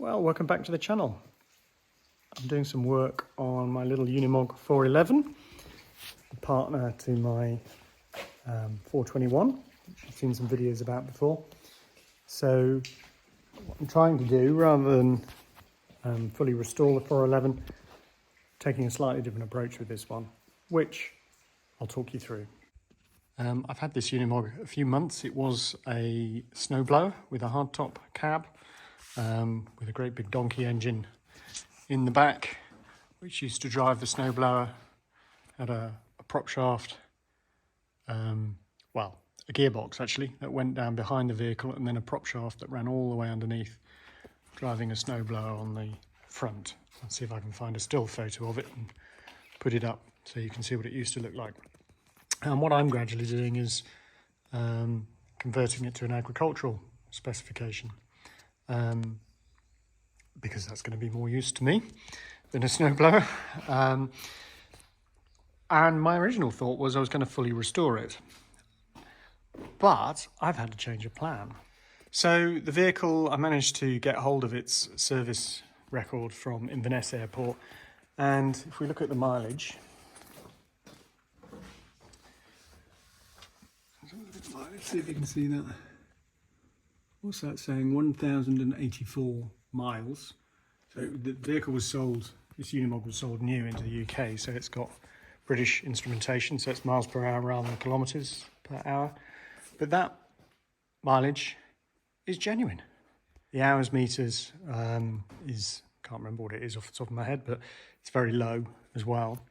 Well, welcome back to the channel. I'm doing some work on my little Unimog 411, a partner to my 421, which I've seen some videos about before. So what I'm trying to do, rather than fully restore the 411, taking a slightly different approach with this one, which I'll talk you through. I've had this Unimog a few months. It was a snowblower with a hardtop cab, with a great big donkey engine in the back, which used to drive the snowblower. Had a prop shaft, well, a gearbox actually, that went down behind the vehicle, and then a prop shaft that ran all the way underneath, driving a snowblower on the front. I'll see if I can find a still photo of it and put it up so you can see what it used to look like. And what I'm gradually doing is converting it to an agricultural specification, because that's going to be more use to me than a snowblower. And my original thought was I was going to fully restore it, but I've had to change of plan. So the vehicle, I managed to get hold of its service record from Inverness Airport, and if we look at the mileage, let's see if you can see that. What's that saying? 1,084 miles. So the vehicle was sold, this Unimog was sold new into the UK, so it's got British instrumentation, so it's miles per hour rather than kilometres per hour. But that mileage is genuine. The hours meters can't remember what it is off the top of my head, but it's very low as well,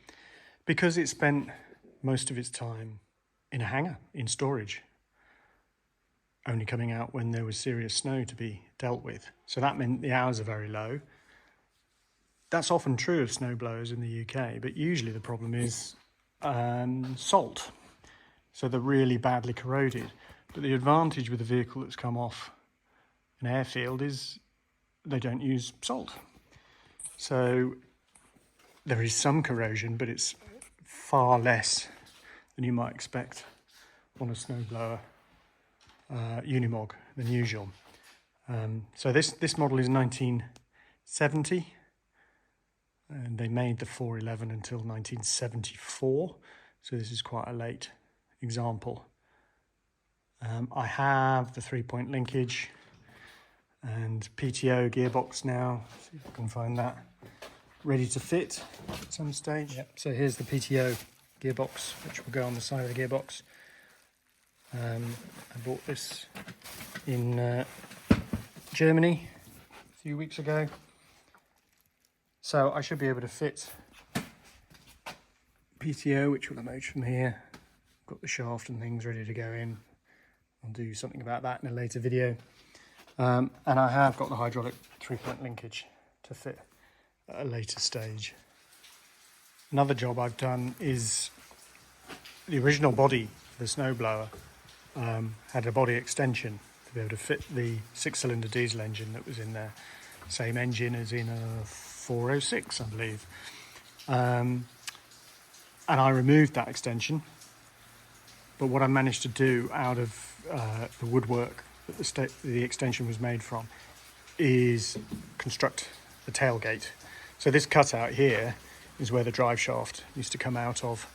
because it spent most of its time in a hangar, in storage, only coming out when there was serious snow to be dealt with. So that meant the hours are very low. That's often true of snowblowers in the UK, but usually the problem is salt. So they're really badly corroded. But the advantage with a vehicle that's come off an airfield is they don't use salt. So there is some corrosion, but it's far less than you might expect on a snowblower Unimog than usual. So this model is 1970, and they made the 411 until 1974. So this is quite a late example. I have the 3-point linkage and PTO gearbox now. See if I can find that ready to fit at some stage. Yep. So here's the PTO gearbox, which will go on the side of the gearbox. I bought this in Germany a few weeks ago, so I should be able to fit PTO, which will emerge from here. Got the shaft and things ready to go in. I'll do something about that in a later video. And I have got the hydraulic 3-point linkage to fit at a later stage. Another job I've done is the original body of the snowblower had a body extension to be able to fit the 6-cylinder diesel engine that was in there. Same engine as in a 406, I believe. And I removed that extension. But what I managed to do out of the woodwork that the extension was made from is construct the tailgate. So this cutout here is where the drive shaft used to come out of,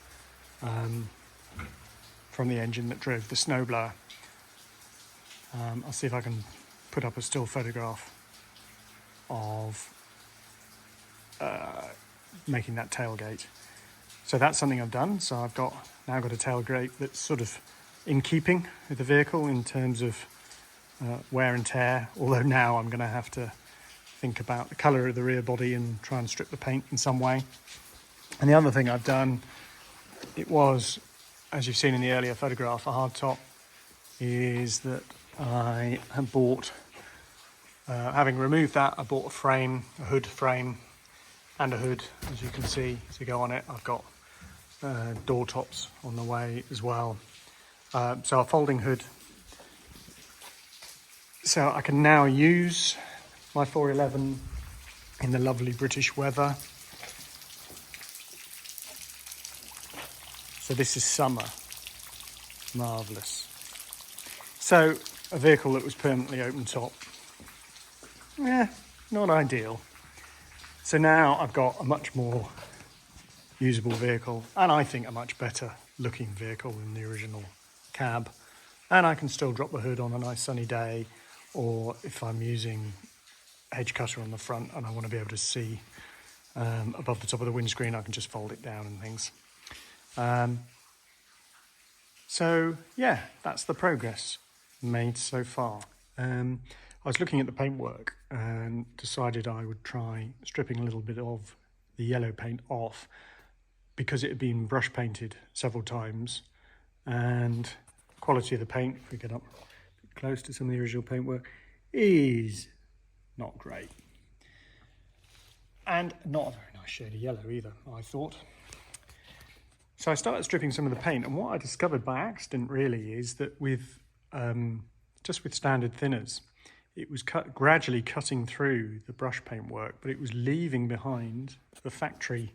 from the engine that drove the snowblower. I'll see if I can put up a still photograph of making that tailgate. So that's something I've done. So I've now got a tailgate that's sort of in keeping with the vehicle in terms of wear and tear, although now I'm going to have to think about the colour of the rear body and try and strip the paint in some way. And the other thing I've done, it was, as you've seen in the earlier photograph, a hard top, is that I have bought, having removed that, I bought a frame, a hood frame and a hood, as you can see, to go on it. I've got door tops on the way as well. So a folding hood. So I can now use my 411 in the lovely British weather. So this is summer. Marvellous. So a vehicle that was permanently open top. Yeah, not ideal. So now I've got a much more usable vehicle, and I think a much better looking vehicle than the original cab. And I can still drop the hood on a nice sunny day, or if I'm using hedge cutter on the front and I want to be able to see above the top of the windscreen, I can just fold it down and things. So yeah, that's the progress made so far. I was looking at the paintwork and decided I would try stripping a little bit of the yellow paint off, because it had been brush painted several times, and quality of the paint, if we get up close to some of the original paintwork, is not great. And not a very nice shade of yellow either, I thought. So I started stripping some of the paint, and what I discovered by accident really is that with just with standard thinners, it was gradually cutting through the brush paint work, but it was leaving behind the factory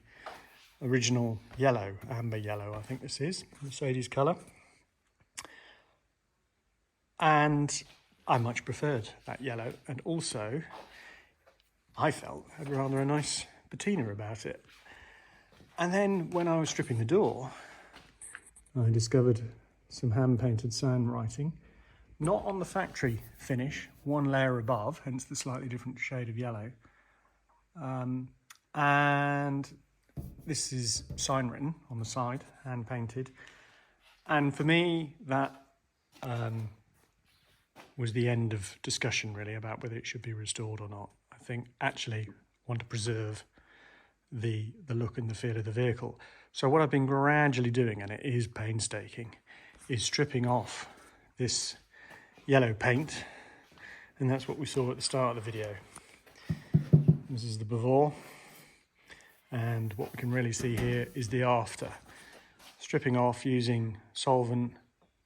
original yellow, amber yellow, I think this is, Mercedes colour. And I much preferred that yellow, and also I felt had rather a nice patina about it. And then when I was stripping the door, I discovered some hand-painted sand writing, not on the factory finish, one layer above, hence the slightly different shade of yellow. And this is sign written on the side, hand painted. And for me, that was the end of discussion really about whether it should be restored or not. I think actually I want to preserve the look and the feel of the vehicle. So what I've been gradually doing, and it is painstaking, is stripping off this yellow paint, and that's what we saw at the start of the video. This is the before, and what we can really see here is the after. Stripping off using solvent,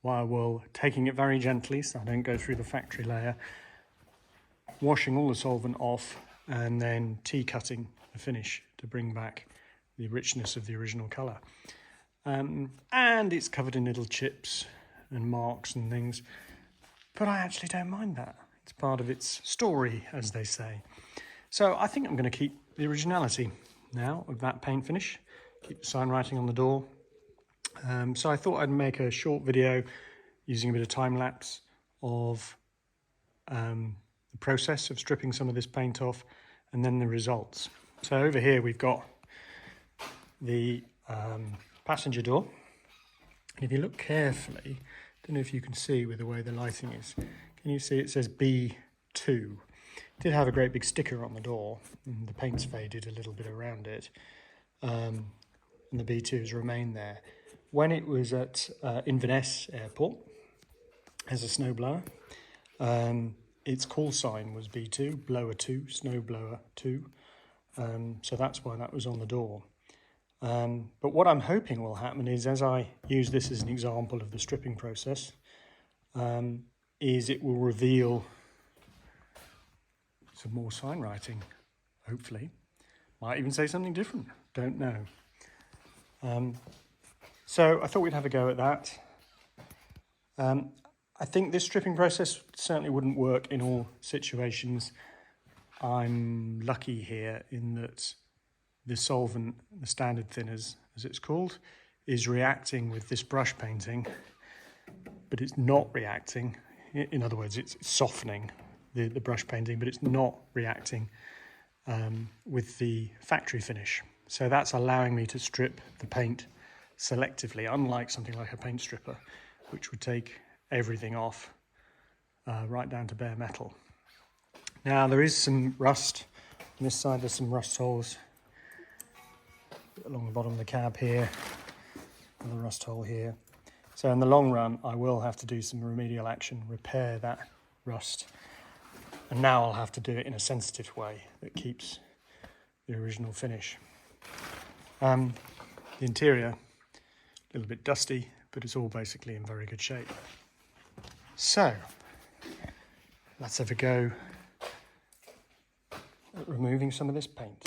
wire wool, taking it very gently so I don't go through the factory layer, washing all the solvent off, and then tea-cutting the finish to bring back the richness of the original colour. And it's covered in little chips and marks and things, but I actually don't mind that. It's part of its story, as they say. So I think I'm going to keep the originality now of that paint finish, keep the sign writing on the door. So I thought I'd make a short video using a bit of time-lapse of the process of stripping some of this paint off, and then the results. So over here we've got the passenger door, and if you look carefully, I don't know if you can see with the way the lighting is, can you see it says B2? It did have a great big sticker on the door, and the paint's faded a little bit around it, and the B2s remain there. When it was at Inverness Airport as a snowblower, its call sign was B2, blower 2, snow blower 2, so that's why that was on the door. But what I'm hoping will happen is, as I use this as an example of the stripping process, is it will reveal some more sign writing, hopefully. Might even say something different, don't know. So I thought we'd have a go at that. I think this stripping process certainly wouldn't work in all situations. I'm lucky here in that the solvent, the standard thinners as it's called, is reacting with this brush painting, but it's not reacting. In other words, it's softening the brush painting, but it's not reacting with the factory finish. So that's allowing me to strip the paint selectively, unlike something like a paint stripper, which would take everything off right down to bare metal. Now there is some rust on this side. There's some rust holes along the bottom of the cab here, another rust hole here. So in the long run I will have to do some remedial action, repair that rust, and now I'll have to do it in a sensitive way that keeps the original finish. The interior, a little bit dusty, but it's all basically in very good shape. So let's have a go at removing some of this paint.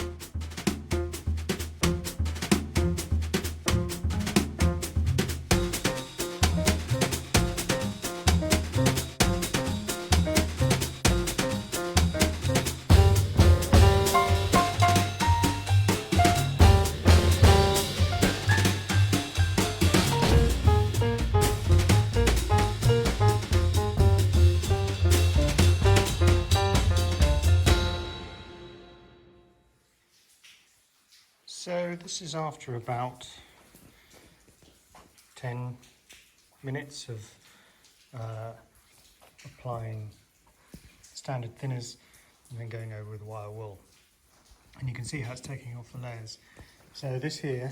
So this is after about 10 minutes of applying standard thinners and then going over with wire wool. And you can see how it's taking off the layers. So this here,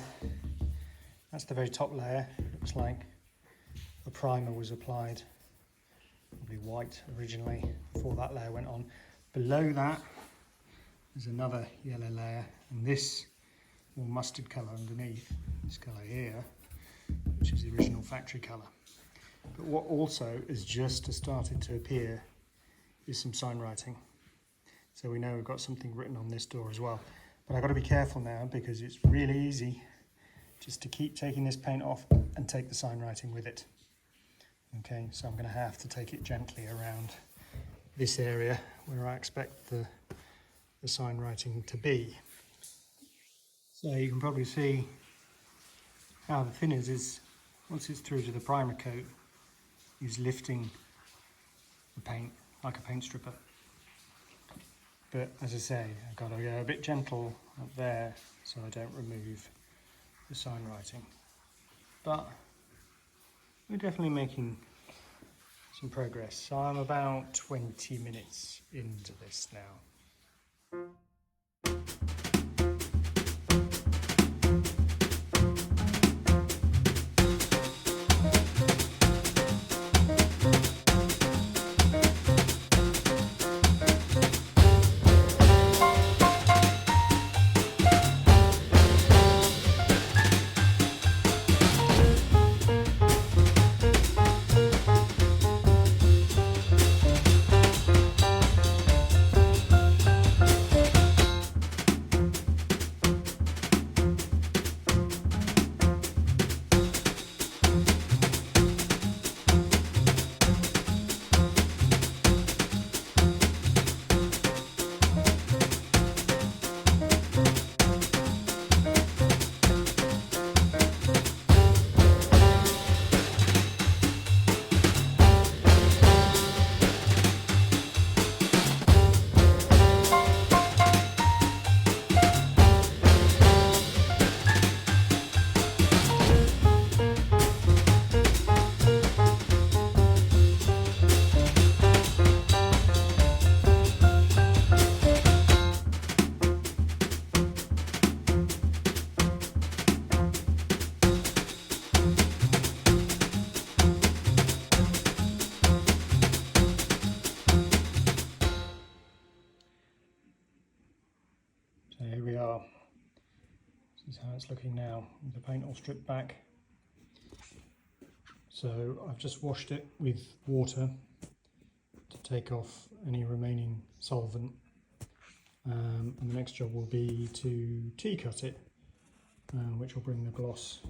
that's the very top layer. It looks like the primer was applied, probably white originally, before that layer went on. Below that, there's another yellow layer, and this more mustard colour underneath, this colour here, which is the original factory colour. But what also has just started to appear is some sign writing. So we know we've got something written on this door as well. But I've got to be careful now because it's really easy just to keep taking this paint off and take the sign writing with it. Okay, so I'm going to have to take it gently around this area where I expect the sign writing to be. So you can probably see how the thinners is, once it's through to the primer coat, is lifting the paint like a paint stripper. But as I say, I've got to go a bit gentle up there so I don't remove the sign writing. But we're definitely making some progress. So I'm about 20 minutes into this now. So here we are. This is how it's looking now, with the paint all stripped back. So I've just washed it with water to take off any remaining solvent. And the next job will be to T-cut it, which will bring the gloss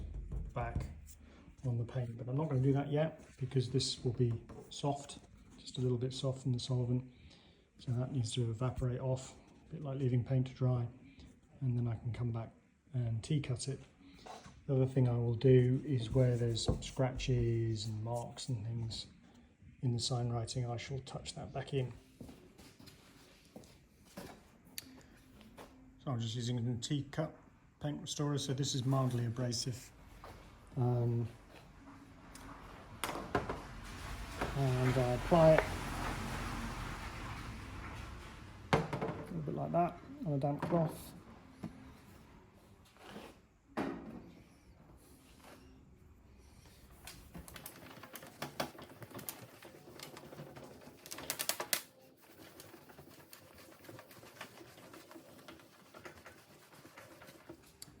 back on the paint. But I'm not going to do that yet because this will be soft, just a little bit soft from the solvent. So that needs to evaporate off, a bit like leaving paint to dry, and then I can come back and T-cut it. The other thing I will do is where there's scratches and marks and things in the sign writing, I shall touch that back in. So I'm just using a T-cut paint restorer, so this is mildly abrasive. And I apply it a little bit like that on a damp cloth.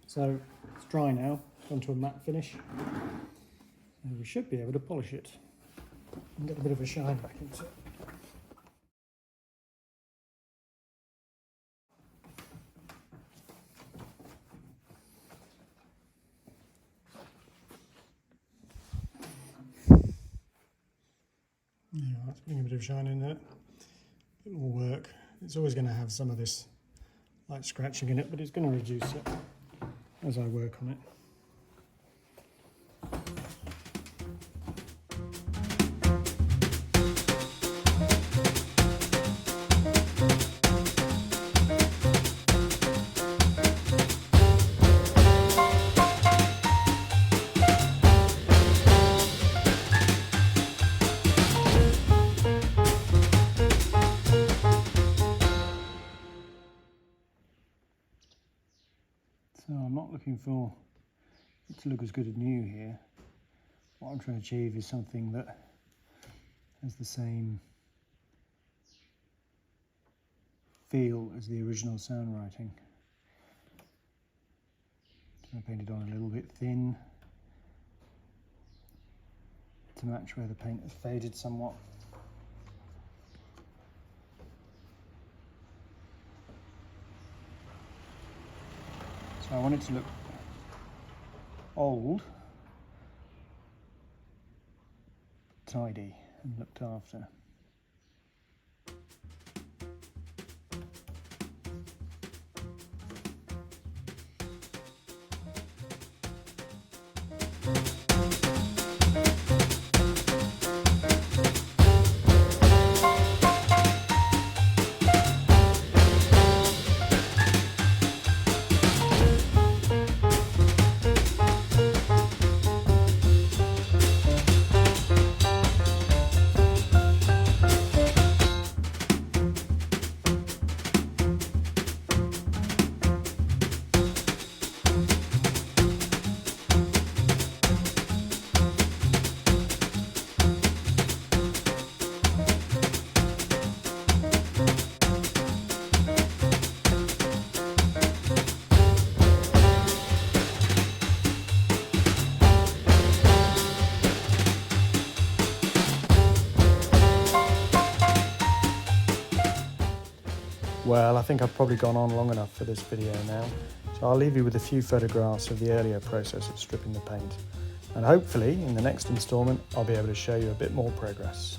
So it's dry now, onto a matte finish, and we should be able to polish it and get a bit of a shine back into it. Yeah, that's putting a bit of shine in it, a bit more work. It's always going to have some of this light scratching in it, but it's going to reduce it as I work on it. So I'm not looking for it to look as good as new here. What I'm trying to achieve is something that has the same feel as the original sound writing. So I painted on a little bit thin to match where the paint has faded somewhat. So I want it to look old, tidy and looked after. Well, I think I've probably gone on long enough for this video now, so I'll leave you with a few photographs of the earlier process of stripping the paint, and hopefully in the next instalment I'll be able to show you a bit more progress.